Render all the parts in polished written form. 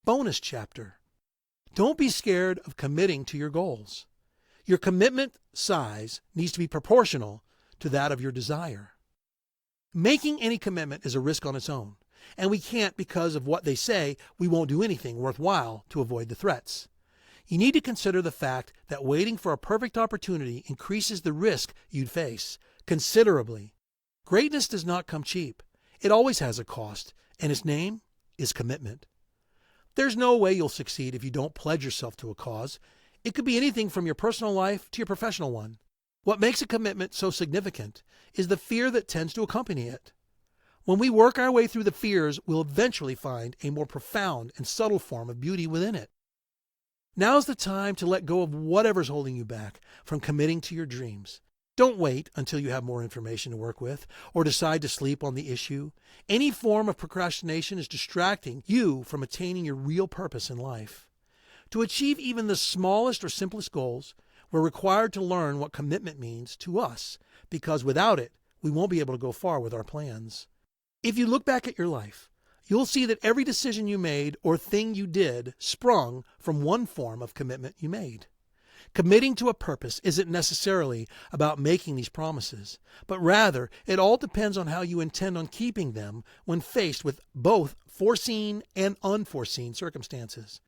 Bonus chapter. Don't be scared of committing to your goals. Your commitment size needs to be proportional to that of your desire. Making any commitment is a risk on its own, and we can't, because of what they say, we won't do anything worthwhile to avoid the threats. You need to consider the fact that waiting for a perfect opportunity increases the risk you'd face considerably. Greatness does not come cheap. It always has a cost, and its name is commitment. There's no way you'll succeed if you don't pledge yourself to a cause. It could be anything from your personal life to your professional one. What makes a commitment so significant is the fear that tends to accompany it. When we work our way through the fears, we'll eventually find a more profound and subtle form of beauty within it. Now's the time to let go of whatever's holding you back from committing to your dreams. Don't wait until you have more information to work with or decide to sleep on the issue. Any form of procrastination is distracting you from attaining your real purpose in life. To achieve even the smallest or simplest goals, we're required to learn what commitment means to us, because without it, we won't be able to go far with our plans. If you look back at your life, you'll see that every decision you made or thing you did sprung from one form of commitment you made. Committing to a purpose isn't necessarily about making these promises, but rather it all depends on how you intend on keeping them when faced with both foreseen and unforeseen circumstances.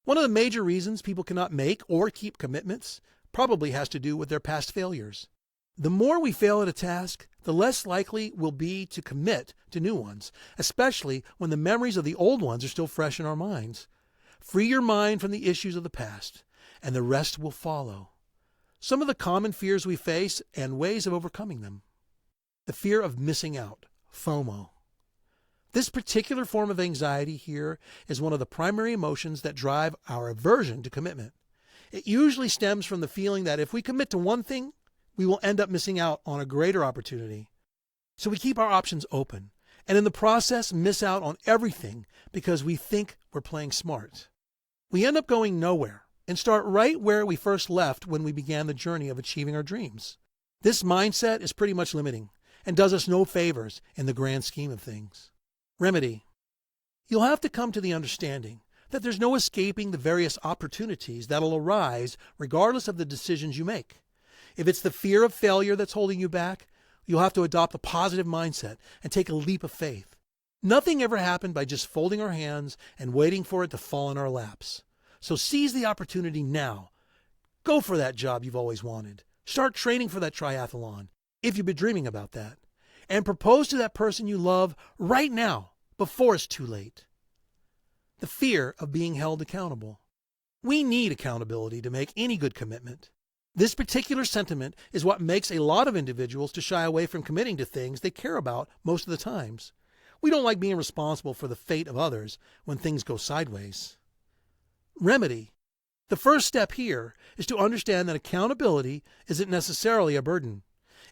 One of the major reasons people cannot make or keep commitments probably has to do with their past failures. The more we fail at a task, the less likely we'll be to commit to new ones, especially when the memories of the old ones are still fresh in our minds. Free your mind from the issues of the past, and the rest will follow. Some of the common fears we face and ways of overcoming them. The fear of missing out, FOMO. This particular form of anxiety here is one of the primary emotions that drive our aversion to commitment. It usually stems from the feeling that if we commit to one thing, we will end up missing out on a greater opportunity. So we keep our options open, and in the process miss out on everything because we think we're playing smart. We end up going nowhere and start right where we first left when we began the journey of achieving our dreams. This mindset is pretty much limiting and does us no favors in the grand scheme of things. Remedy. You'll have to come to the understanding that there's no escaping the various opportunities that'll arise regardless of the decisions you make. If it's the fear of failure that's holding you back, you'll have to adopt a positive mindset and take a leap of faith. Nothing ever happened by just folding our hands and waiting for it to fall in our laps. So seize the opportunity now. Go for that job you've always wanted. Start training for that triathlon, if you've been dreaming about that. And propose to that person you love right now, before it's too late. The fear of being held accountable. We need accountability to make any good commitment. This particular sentiment is what makes a lot of individuals to shy away from committing to things they care about most of the times. We don't like being responsible for the fate of others when things go sideways. Remedy. The first step here is to understand that accountability isn't necessarily a burden.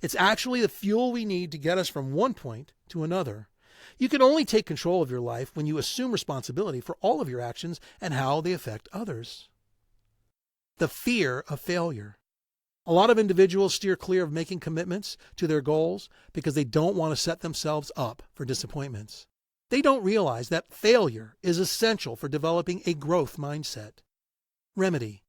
It's actually the fuel we need to get us from one point to another. You can only take control of your life when you assume responsibility for all of your actions and how they affect others. The fear of failure. A lot of individuals steer clear of making commitments to their goals because they don't want to set themselves up for disappointments. They don't realize that failure is essential for developing a growth mindset. Remedy.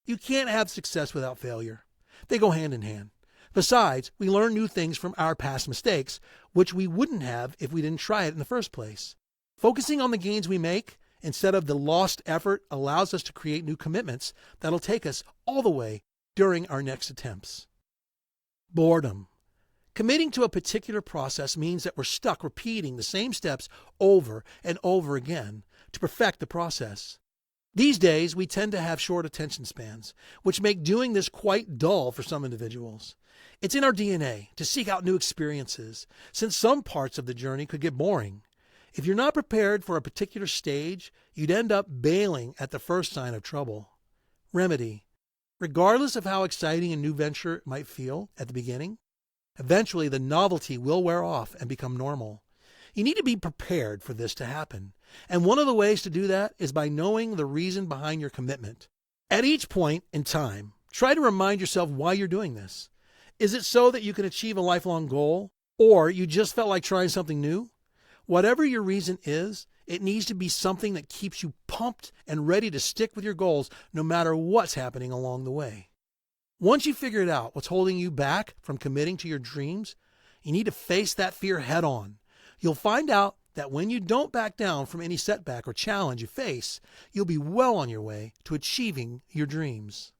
You can't have success without failure. They go hand in hand. Besides, we learn new things from our past mistakes, which we wouldn't have if we didn't try it in the first place. Focusing on the gains we make instead of the lost effort allows us to create new commitments that'll take us all the way during our next attempts. Boredom. Committing to a particular process means that we're stuck repeating the same steps over and over again to perfect the process. These days, we tend to have short attention spans, which make doing this quite dull for some individuals. It's in our DNA to seek out new experiences, since some parts of the journey could get boring. If you're not prepared for a particular stage, you'd end up bailing at the first sign of trouble. Remedy. Regardless of how exciting a new venture might feel at the beginning, eventually the novelty will wear off and become normal. You need to be prepared for this to happen. And one of the ways to do that is by knowing the reason behind your commitment. At each point in time, try to remind yourself why you're doing this. Is it so that you can achieve a lifelong goal, or you just felt like trying something new? Whatever your reason is, it needs to be something that keeps you pumped pumped and ready to stick with your goals no matter what's happening along the way. Once you figured out what's holding you back from committing to your dreams, you need to face that fear head on. You'll find out that when you don't back down from any setback or challenge you face, you'll be well on your way to achieving your dreams.